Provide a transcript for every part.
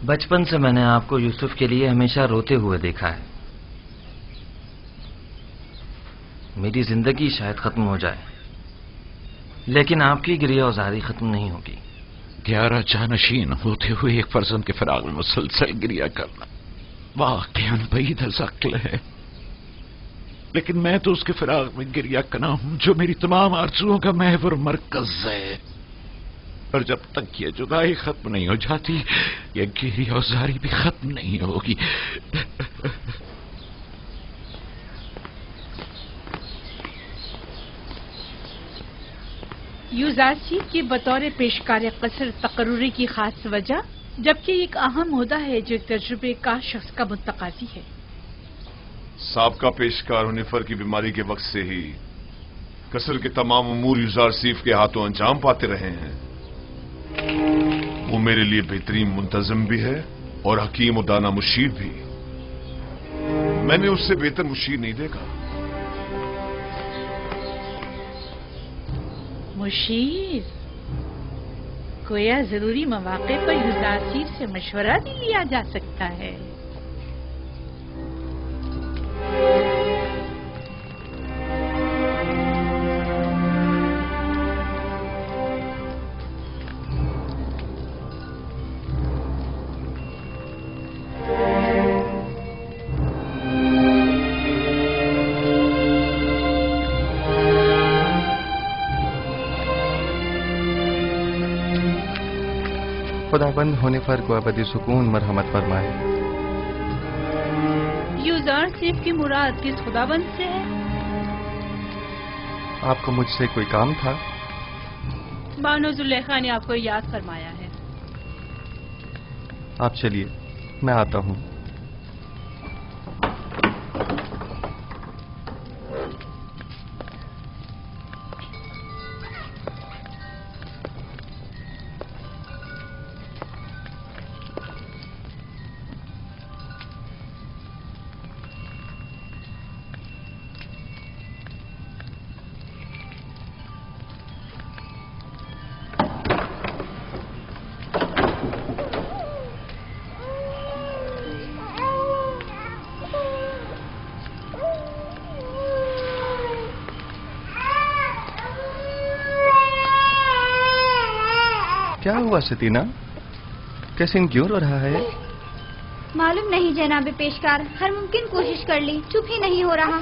بچپن سے میں نے آپ کو یوسف کے لیے ہمیشہ روتے ہوئے دیکھا ہے. میری زندگی شاید ختم ہو جائے لیکن آپ کی گریہ وزاری ختم نہیں ہوگی. 11 جانشین ہوتے ہوئے ایک فرزند کے فراق میں مسلسل گریہ کرنا واقعاً بعید العقل ہے، لیکن میں تو اس کے فراق میں گریہ کرنا ہوں جو میری تمام آرزوؤں کا محور مرکز ہے. اور جب تک یہ جدائی ختم نہیں ہو جاتی یہ گریہ وزاری بھی ختم نہیں ہوگی. یوزارسیف کی بطور پیشکار قصر تقرری کی خاص وجہ، جبکہ ایک اہم عہدہ ہے جو ایک تجربے کا شخص کا متقاضی ہے. سابقہ پیشکار ہنیفر کی بیماری کے وقت سے ہی قصر کے تمام امور یوزارسیف کے ہاتھوں انجام پاتے رہے ہیں. وہ میرے لیے بہترین منتظم بھی ہے اور حکیم و دانا مشیر بھی. میں نے اس سے بہتر مشیر نہیں دیکھا. مشیر گویا ضروری مواقع پر یوزارسیف سے مشورہ بھی لیا جا سکتا ہے. خداوند ہنیفر کو ابدی سکون مرحمت فرمائے. یوزارسیف کی مراد کس خداوند سے ہے؟ آپ کو مجھ سے کوئی کام تھا؟ بانو زلیخا نے آپ کو یاد فرمایا ہے. آپ چلیے میں آتا ہوں. کیا ہوا ستینہ؟ کیسن کیوں رو رہا ہے؟ معلوم نہیں جناب پیشکار، ہر ممکن کوشش کر لی، چپ ہی نہیں ہو رہا.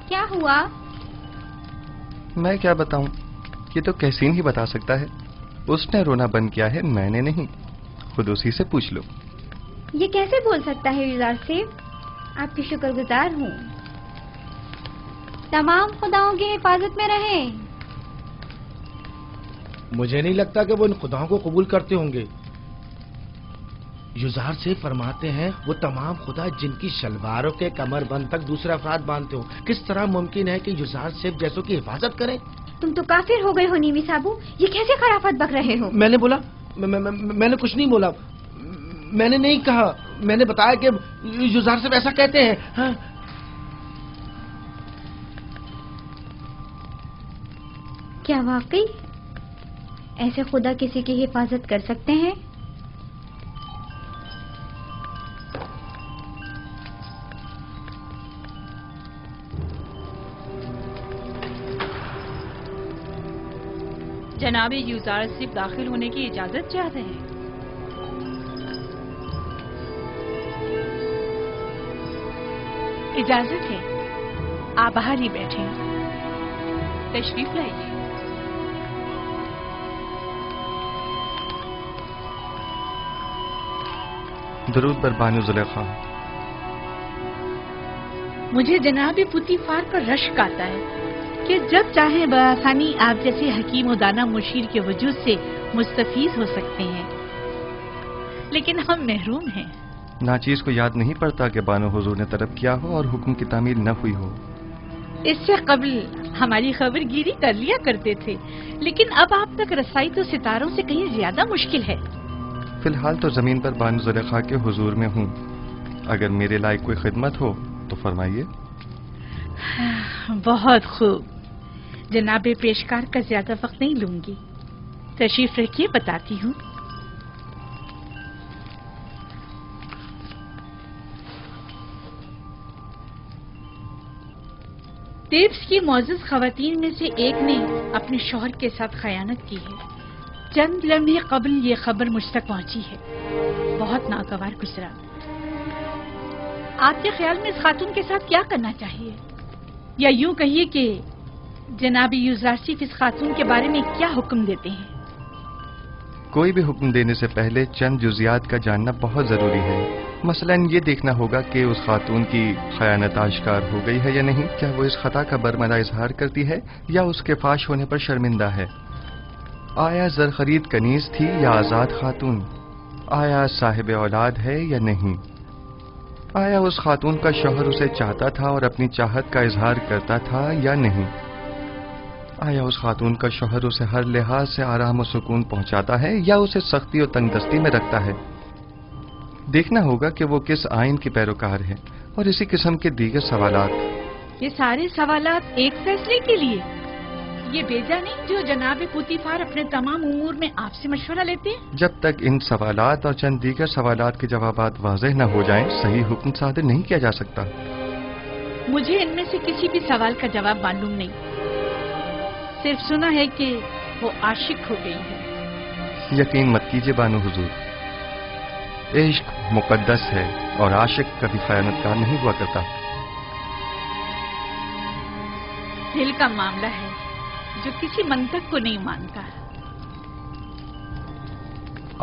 کیا ہوا؟ میں کیا بتاؤں، یہ تو کیسین ہی بتا سکتا ہے. اس نے رونا بند کیا ہے، میں نے نہیں. خود اسی سے پوچھ لو. یہ کیسے بول سکتا ہے یوزارسیف؟ آپ کی شکر گزار ہوں. تمام خداؤں کی حفاظت میں رہیں. مجھے نہیں لگتا کہ وہ ان خداؤں کو قبول کرتے ہوں گے. یوزارسیف فرماتے ہیں وہ تمام خدا جن کی شلواروں کے کمر بند تک دوسرے افراد باندھتے ہوں. کس طرح ممکن ہے کہ یوزارسیف جیسوں کی حفاظت کریں؟ تم تو کافر ہو گئے ہو نیمی صابو، یہ کیسے خرافات بک رہے ہو؟ میں نے بولا؟ میں نے کچھ نہیں بولا. میں نے نہیں کہا. میں نے بتایا کہ یوزارسیف ایسا کہتے ہیں. ہاں کیا واقعی ایسے خدا کسی کی حفاظت کر سکتے ہیں؟ جناب یوزارسیف داخل ہونے کی اجازت چاہتے ہیں. اجازت ہے، آپ باہر ہی بیٹھیں. تشریف لائیے. درود بر بانو زلیخا. مجھے جناب پوتیفار پر رشک آتا ہے کہ جب چاہیں بآسانی آپ جیسے حکیم و دانا مشیر کے وجود سے مستفیض ہو سکتے ہیں، لیکن ہم محروم ہیں. ناچیز کو یاد نہیں پڑتا کہ بانو حضور نے طلب کیا ہو اور حکم کی تعمیل نہ ہوئی ہو. اس سے قبل ہماری خبر گیری کر لیا کرتے تھے، لیکن اب آپ تک رسائی تو ستاروں سے کہیں زیادہ مشکل ہے. فی الحال تو زمین پر بانو زلیخا کے حضور میں ہوں. اگر میرے لائق کوئی خدمت ہو تو فرمائیے. بہت خوب. جناب پیشکار کا زیادہ وقت نہیں لوں گی. تشریف رکھیے، بتاتی ہوں. تیبس کی معزز خواتین میں سے ایک نے اپنے شوہر کے ساتھ خیانت کی ہے. چند لمحے قبل یہ خبر مجھ تک پہنچی ہے. بہت ناگوار گزرا. آپ کے خیال میں اس خاتون کے ساتھ کیا کرنا چاہیے؟ یا یوں کہیے کہ جناب یوزارسیف اس خاتون کے بارے میں کیا حکم دیتے ہیں؟ کوئی بھی حکم دینے سے پہلے چند جزیات کا جاننا بہت ضروری ہے. مثلا یہ دیکھنا ہوگا کہ اس خاتون کی خیانت آشکار ہو گئی ہے یا نہیں. کیا وہ اس خطا کا برملا اظہار کرتی ہے یا اس کے فاش ہونے پر شرمندہ ہے؟ آیا زرخرید کنیز تھی یا آزاد خاتون؟ آیا صاحب اولاد ہے یا نہیں؟ آیا اس خاتون کا شوہر اسے چاہتا تھا اور اپنی چاہت کا اظہار کرتا تھا یا نہیں؟ آیا اس خاتون کا شوہر اسے ہر لحاظ سے آرام و سکون پہنچاتا ہے یا اسے سختی و تنگ دستی میں رکھتا ہے؟ دیکھنا ہوگا کہ وہ کس آئین کی پیروکار ہے اور اسی قسم کے دیگر سوالات. یہ سارے سوالات ایک فیصلے کے لیے؟ یہ بیجا نہیں جو جناب پوتیفار اپنے تمام امور میں آپ سے مشورہ لیتے ہیں؟ جب تک ان سوالات اور چند دیگر سوالات کے جوابات واضح نہ ہو جائیں صحیح حکم صادر نہیں کیا جا سکتا. مجھے ان میں سے کسی بھی سوال کا جواب معلوم نہیں. صرف سنا ہے کہ وہ عاشق ہو گئی ہے. یقین مت کیجیے بانو حضور، عشق مقدس ہے اور عاشق کبھی خیانت کار نہیں ہوا کرتا. دل کا معاملہ ہے جو کسی منطق کو نہیں مانتا.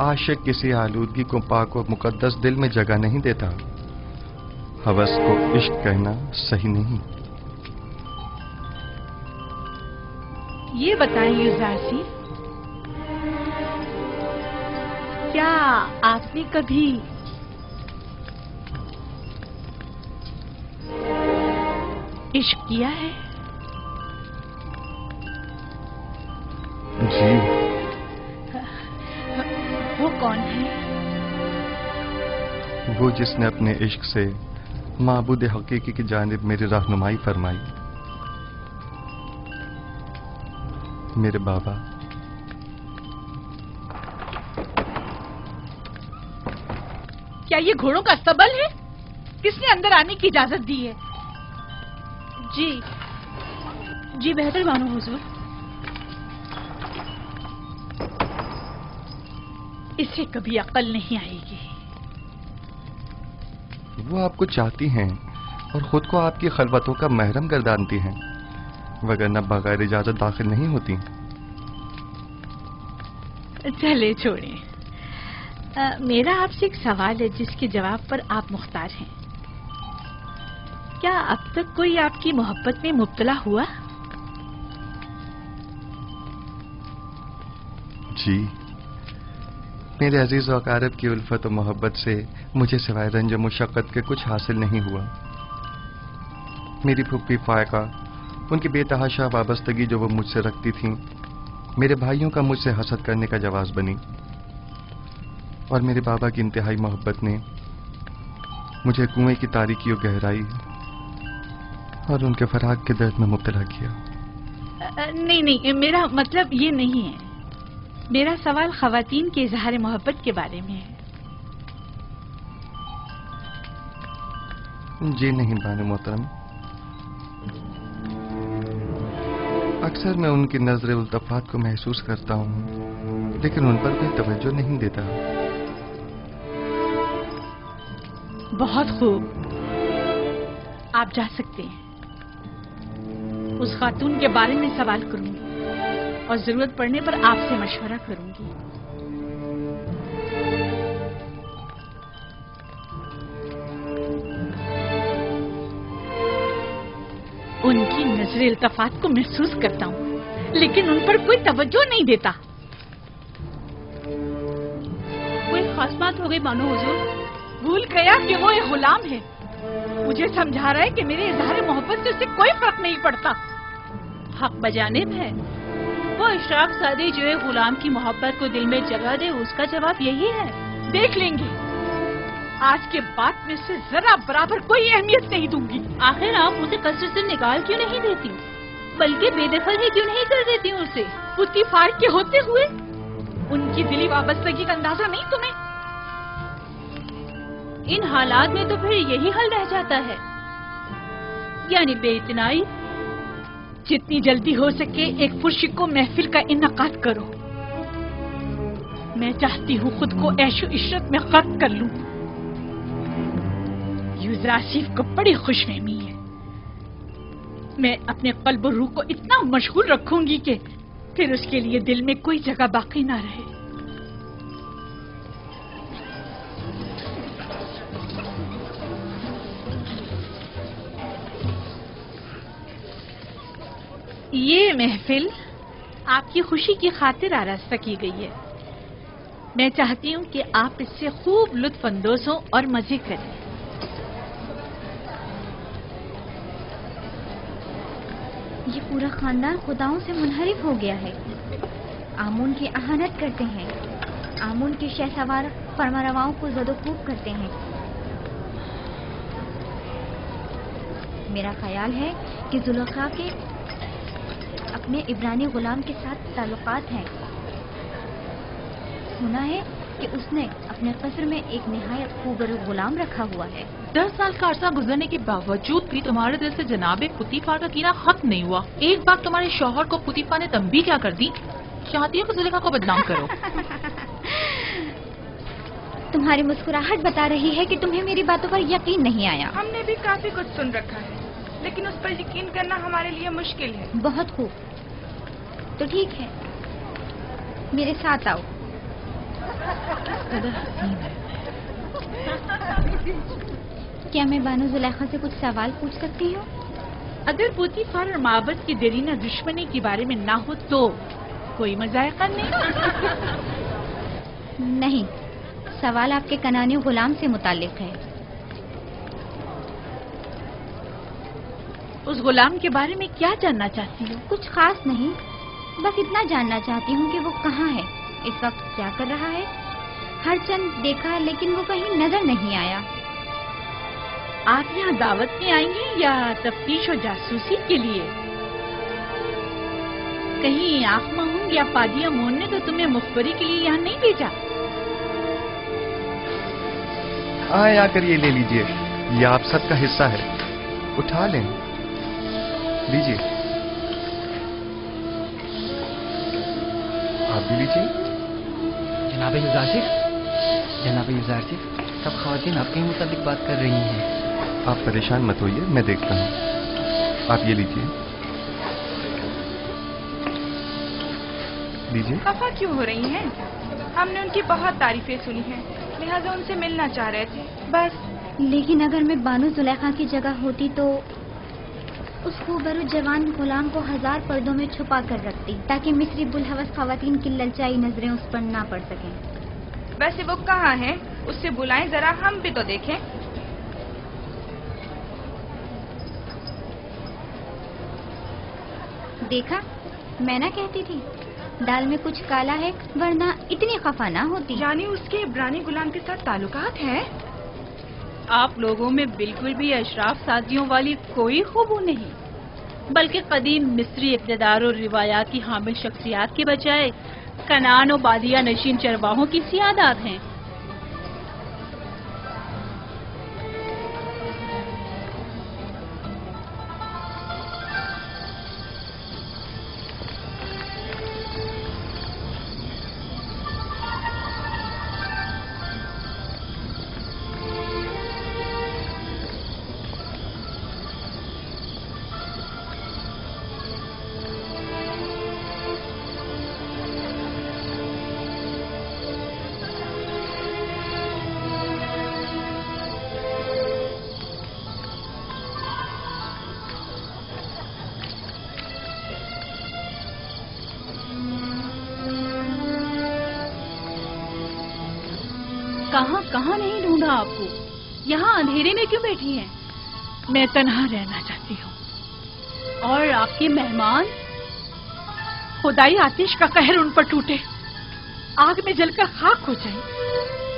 عاشق کسی آلودگی کو پاک و مقدس دل میں جگہ نہیں دیتا. ہوس کو عشق کہنا صحیح نہیں. یہ بتائیں یوزارسی، کیا آپ نے کبھی عشق کیا ہے؟ جی. وہ کون ہے؟ وہ جس نے اپنے عشق سے معبود حقیقی کی جانب میری رہنمائی فرمائی. میرے بابا. کیا یہ گھوڑوں کا استبل ہے؟ کس نے اندر آنے کی اجازت دی ہے؟ جی بہتر بانو حضور. اسے کبھی عقل نہیں آئے گی. وہ آپ کو چاہتی ہیں اور خود کو آپ کی خلوتوں کا محرم گردانتی ہیں، وگرنہ بغیر اجازت داخل نہیں ہوتی. چلے چھوڑیں. میرا آپ سے ایک سوال ہے جس کے جواب پر آپ مختار ہیں. کیا اب تک کوئی آپ کی محبت میں مبتلا ہوا؟ جی. میرے عزیز و اقارب کی الفت و محبت سے مجھے سوائے رنج و مشقت کے کچھ حاصل نہیں ہوا. میری پھپھی فائقہ، ان کی بے تحاشا وابستگی جو وہ مجھ سے رکھتی تھیں، میرے بھائیوں کا مجھ سے حسد کرنے کا جواز بنی، اور میرے بابا کی انتہائی محبت نے مجھے کنویں کی تاریکی و گہرائی اور ان کے فراق کے درد میں مبتلا کیا. نہیں، میرا مطلب یہ نہیں ہے. میرا سوال خواتین کے اظہار محبت کے بارے میں ہے. جی نہیں بانو محترم، اکثر میں ان کی نظر التفات کو محسوس کرتا ہوں لیکن ان پر کوئی توجہ نہیں دیتا. بہت خوب، آپ جا سکتے ہیں. اس خاتون کے بارے میں سوال کروں گی اور ضرورت پڑنے پر آپ سے مشورہ کروں گی. ان کی نظر التفات کو محسوس کرتا ہوں لیکن ان پر کوئی توجہ نہیں دیتا. کوئی خاص بات ہو گئی بانو حضور؟ بھول گیا کہ وہ ایک غلام ہے. مجھے سمجھا رہا ہے کہ میرے اظہار محبت سے اسے کوئی فرق نہیں پڑتا. حق بجانب ہے. وہ اشراف زادی جو ایک غلام کی محبت کو دل میں جگہ دے، اس کا جواب یہی ہے. دیکھ لیں گے. آج کے بعد میں اسے ذرا برابر کوئی اہمیت نہیں دوں گی۔ آخر آپ اسے قصر سے نکال کیوں نہیں دیتی، بلکہ بے دخل ہی کیوں نہیں کر دیتی اسے؟ پتی فار کے ہوتے ہوئے ان کی دلی وابستگی کا اندازہ نہیں تمہیں؟ ان حالات میں تو پھر یہی حل رہ جاتا ہے، یعنی بے اتنائی۔ جتنی جلدی ہو سکے ایک پرشکو محفل کا انعقاد کرو۔ میں چاہتی ہوں خود کو عیش و عشرت میں غرق کر لوں۔ یوزراسیف کو بڑی خوش فہمی ہے، میں اپنے قلب و روح کو اتنا مشغول رکھوں گی کہ پھر اس کے لیے دل میں کوئی جگہ باقی نہ رہے۔ یہ محفل آپ کی خوشی کی خاطر آراستہ کی گئی ہے۔ میں چاہتی ہوں کہ آپ اس سے خوب لطف اندوز ہوں اور مزے کریں۔ یہ پورا خاندان خداؤں سے منحرف ہو گیا ہے، آمون کی اہانت کرتے ہیں، آمون کے شہسوار فرمانرواؤں کو زد و کوب کرتے ہیں۔ میرا خیال ہے کہ زلیخا کے اپنے عبرانی غلام کے ساتھ تعلقات ہیں۔ سنا ہے کہ اس نے اپنے قصر میں ایک نہایت خوبصورت غلام رکھا ہوا ہے۔ 10 سال کا عرصہ گزرنے کے باوجود بھی تمہارے دل سے جناب پوتیفار کا کینہ ختم نہیں ہوا۔ ایک بار تمہارے شوہر کو پوتیفار نے تنبیہ کیا کر دی، چاہتی ہو کہ زلیخا کو بدنام کرو۔ تمہاری مسکراہٹ بتا رہی ہے کہ تمہیں میری باتوں پر یقین نہیں آیا۔ ہم نے بھی کافی کچھ سن رکھا ہے، لیکن اس پر یقین کرنا ہمارے لیے مشکل ہے۔ بہت خوب، تو ٹھیک ہے، میرے ساتھ آؤ۔ کیا میں بانو زلیخا سے کچھ سوال پوچھ سکتی ہوں؟ اگر پوتیفار اور معبد کی دیرینہ دشمنی کے بارے میں نہ ہو تو کوئی مذائقہ نہیں؟ نہیں، سوال آپ کے کنانی غلام سے متعلق ہے۔ اس غلام کے بارے میں کیا جاننا چاہتی ہو؟ کچھ خاص نہیں، بس اتنا جاننا چاہتی ہوں کہ وہ کہاں ہے، اس وقت کیا کر رہا ہے۔ ہر چند دیکھا لیکن وہ کہیں نظر نہیں آیا۔ آپ یہاں دعوت میں آئی ہیں یا تفتیش و جاسوسی کے لیے؟ کہیں آنکھ مہوں یا پادیا مون نے تو تمہیں مخبری کے لیے یہاں نہیں بھیجا؟ آئے آ کر یہ لے لیجئے، یہ آپ سب کا حصہ ہے، اٹھا لیں، لیجئے، آپ بھی لیجئے۔ جناب یوزارسیف، جناب یوزارسیف، سب خواتین آپ کے ہی متعلق بات کر رہی ہیں۔ آپ پریشان مت ہوئیے، میں دیکھتا ہوں، آپ یہ لیجئے، لیجئے۔ خفا کیوں ہو رہی ہیں؟ ہم نے ان کی بہت تعریفیں سنی ہیں، لہٰذا ان سے ملنا چاہ رہے تھے بس۔ لیکن اگر میں بانو زلیخا کی جگہ ہوتی تو اس خوبصورت جوان غلام کو 1000 پردوں میں چھپا کر رکھتی تاکہ مصری بلحوث خواتین کی للچائی نظریں اس پر نہ پڑ سکیں۔ ویسے وہ کہاں ہے؟ اس سے بلائیں ذرا، ہم بھی تو دیکھیں۔ دیکھا، میں نہ کہتی تھی دال میں کچھ کالا ہے، ورنہ اتنی خفا نہ ہوتی۔ یعنی اس کے عبرانی غلام کے ساتھ تعلقات ہیں؟ آپ لوگوں میں بالکل بھی اشراف سازیوں والی کوئی خوبو نہیں، بلکہ قدیم مصری اقتدار اور روایات کی حامل شخصیات کے بجائے کنان و بادیہ نشین چرواہوں کی سیادات ہیں۔ کہاں کہاں نہیں ڈھونڈا آپ کو، یہاں اندھیرے میں کیوں بیٹھی ہیں؟ میں تنہا رہنا چاہتی ہوں۔ اور آپ کے مہمان؟ خدائی آتش کا قہر ان پر ٹوٹے، آگ میں جل کر خاک ہو جائیں۔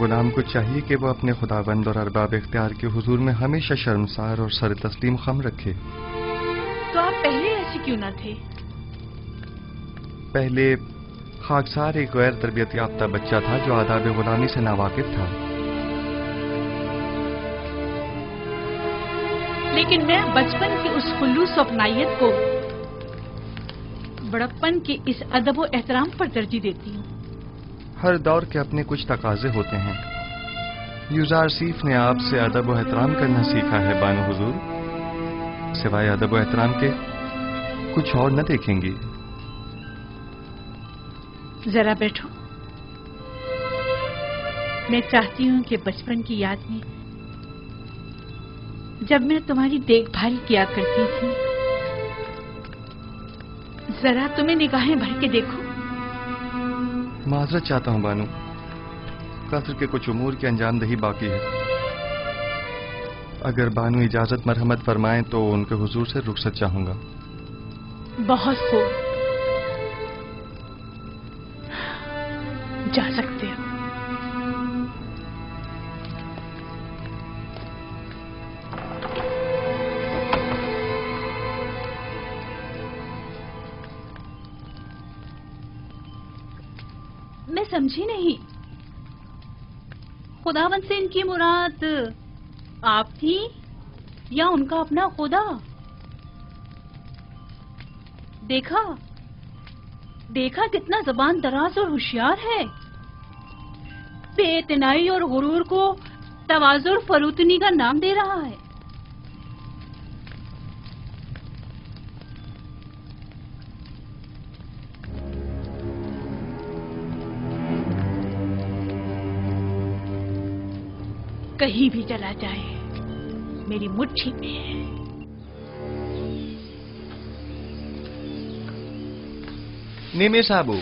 غلام کو چاہیے کہ وہ اپنے خداوند اور ارباب اختیار کے حضور میں ہمیشہ شرمسار اور سر تسلیم خم رکھے۔ تو آپ پہلے ایسے کیوں نہ تھے؟ پہلے خاکسار ایک غیر تربیت یافتہ بچہ تھا جو آداب غلامی سے ناواقف تھا۔ لیکن میں بچپن کی اس خلوص و اپنائیت کو بڑپن کے اس ادب و احترام پر ترجیح دیتی ہوں۔ ہر دور کے اپنے کچھ تقاضے ہوتے ہیں۔ یوزارسیف نے آپ سے ادب و احترام کرنا سیکھا ہے بانو حضور، سوائے ادب و احترام کے کچھ اور نہ دیکھیں گی۔ ذرا بیٹھو، میں چاہتی ہوں کہ بچپن کی یاد میں جب میں تمہاری دیکھ بھال کیا کرتی تھی، ذرا تمہیں نگاہیں بھر کے دیکھو۔ معذرت چاہتا ہوں بانو، قصر کے کچھ امور کی انجام دہی باقی ہے۔ اگر بانو اجازت مرحمت فرمائیں تو ان کے حضور سے رخصت چاہوں گا۔ بہت خوب، جا سکتے ہو۔ میں سمجھی نہیں، خداوند سے ان کی مراد آپ تھی یا ان کا اپنا خدا؟ دیکھا کتنا زبان دراز اور ہوشیار ہے، بے اعتنائی اور غرور کو تواضع اور فروتنی کا نام دے رہا ہے۔ کہیں بھی چلا جائے میری مٹھی میں ہے۔ نیمے صاحبو،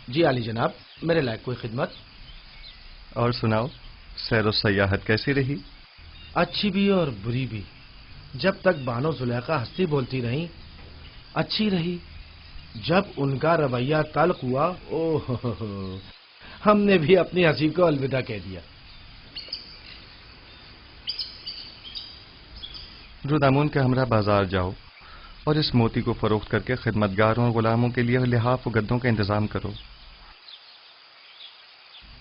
جی عالی جناب، میرے لائق کوئی خدمت؟ اور سناؤ، سیر و سیاحت کیسی رہی؟ اچھی بھی اور بری بھی۔ جب تک بانو زلیخا ہنسی بولتی رہیں اچھی رہی، جب ان کا رویہ تلخ ہوا ہم نے بھی اپنی ہنسی کو الوداع کہہ دیا۔ رودامون کے ہمراہ بازار جاؤ اور اس موتی کو فروخت کر کے خدمتگاروں اور غلاموں کے لیے لحاف و گدوں کا انتظام کرو۔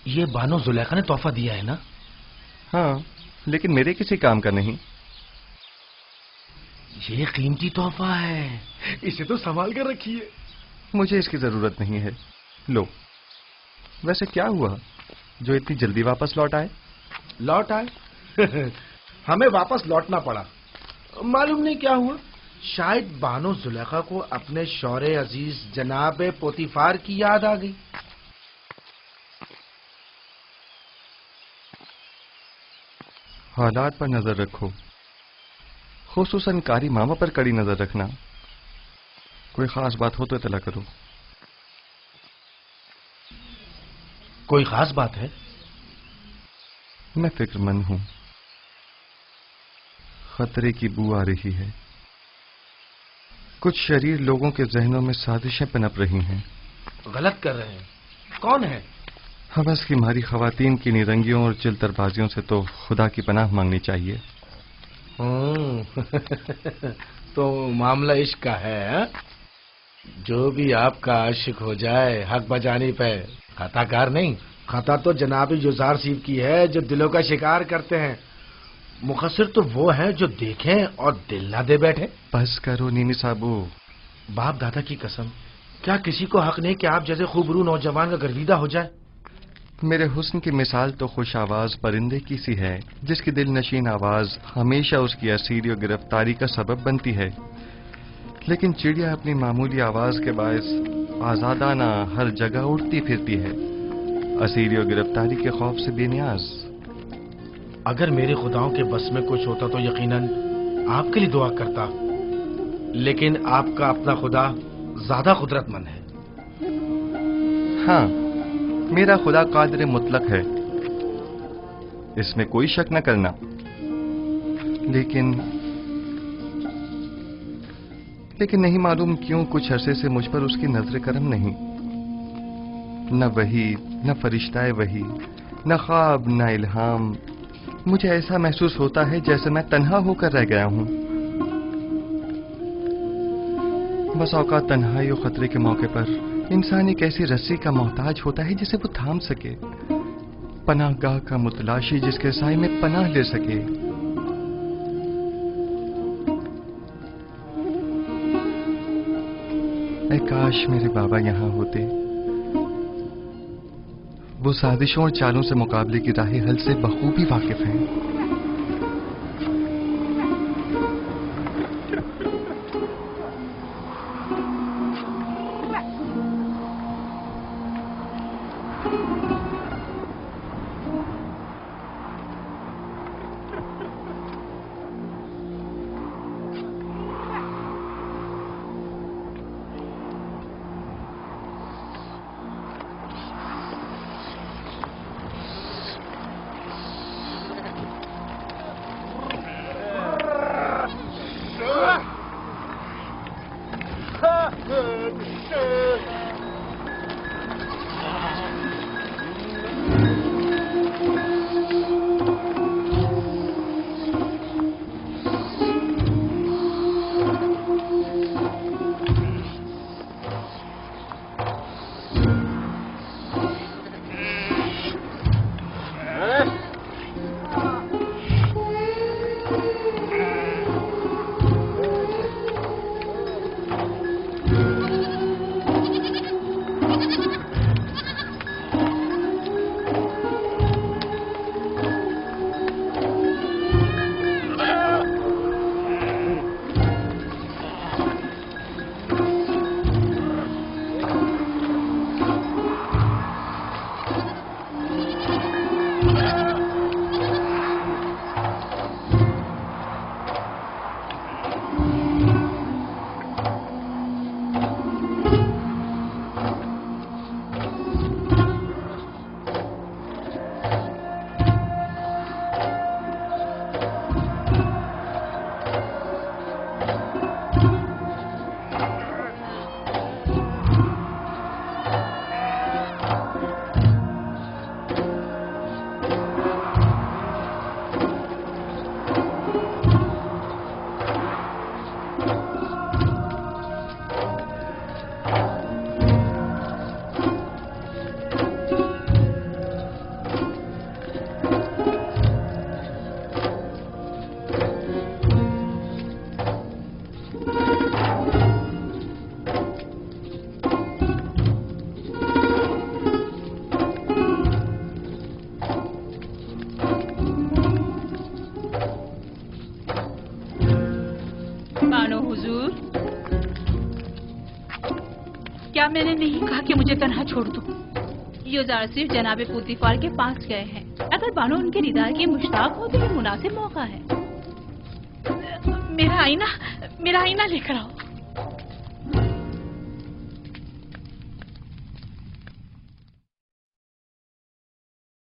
یہ بانو زلیخا نے تحفہ دیا ہے نا؟ ہاں، لیکن میرے کسی کام کا نہیں۔ یہ قیمتی تحفہ ہے، اسے تو سنبھال کر رکھیے۔ مجھے اس کی ضرورت نہیں ہے، لو۔ ویسے کیا ہوا جو اتنی جلدی واپس لوٹ آئے؟ لوٹ آئے؟ ہمیں واپس لوٹنا پڑا، معلوم نہیں کیا ہوا۔ شاید بانو زلیخا کو اپنے شوہر عزیز جناب پوتیفار کی یاد آ گئی۔ حالات پر نظر رکھو، خصوصاً کاری ماما پر کڑی نظر رکھنا۔ کوئی خاص بات ہو تو اطلاع کرو۔ کوئی خاص بات ہے؟ میں فکر مند ہوں، خطرے کی بو آ رہی ہے۔ کچھ شریر لوگوں کے ذہنوں میں سازشیں پنپ رہی ہیں۔ غلط کر رہے ہیں؟ کون ہے؟ حوث کی ماری خواتین کی نرنگیوں اور چلتر بازیوں سے تو خدا کی پناہ مانگنی چاہیے۔ تو معاملہ عشق کا ہے؟ جو بھی آپ کا عاشق ہو جائے حق بجانی پہ خطا کار نہیں۔ خطا تو جناب یوزارسیف کی ہے جو دلوں کا شکار کرتے ہیں، مقصر تو وہ ہیں جو دیکھیں اور دل نہ دے بیٹھے۔ بس کرو نیمی صاحبو۔ باپ دادا کی قسم، کیا کسی کو حق نہیں کہ آپ جیسے خوبرو نوجوان کا گرویدہ ہو جائے؟ میرے حسن کی مثال تو خوش آواز پرندے کی سی ہے جس کی دل نشین آواز ہمیشہ اس کی اسیری و گرفتاری کا سبب بنتی ہے، لیکن چڑیا اپنی معمولی آواز کے باعث آزادانہ ہر جگہ اڑتی پھرتی ہے، اسیری و گرفتاری کے خوف سے بے نیاز۔ اگر میرے خداؤں کے بس میں کچھ ہوتا تو یقیناً آپ کے لیے دعا کرتا، لیکن آپ کا اپنا خدا زیادہ قدرت مند ہے۔ ہاں، میرا خدا قادر مطلق ہے، اس میں کوئی شک نہ کرنا، لیکن لیکن نہیں معلوم کیوں کچھ عرصے سے مجھ پر اس کی نظر کرم نہیں. نہ وحی، نہ فرشتہ وحی، نہ خواب، نہ الہام. مجھے ایسا محسوس ہوتا ہے جیسے میں تنہا ہو کر رہ گیا ہوں. بس اوقات تنہائی و خطرے کے موقع پر انسان ایک ایسی رسی کا محتاج ہوتا ہے جسے وہ تھام سکے، پناہ گاہ کا متلاشی جس کے سائے میں پناہ لے سکے. اے کاش میرے بابا یہاں ہوتے. وہ سازشوں اور چالوں سے مقابلے کی راہ حل سے بخوبی واقف ہیں. کیا میں نے نہیں کہا کہ مجھے تنہا چھوڑ دو؟ یوزار صرف جناب پوتیفار کے پاس گئے ہیں. اگر بانو ان کے نداء کی مشتاق ہو تو یہ مناسب موقع ہے. میرا آئینہ لے کر آؤ.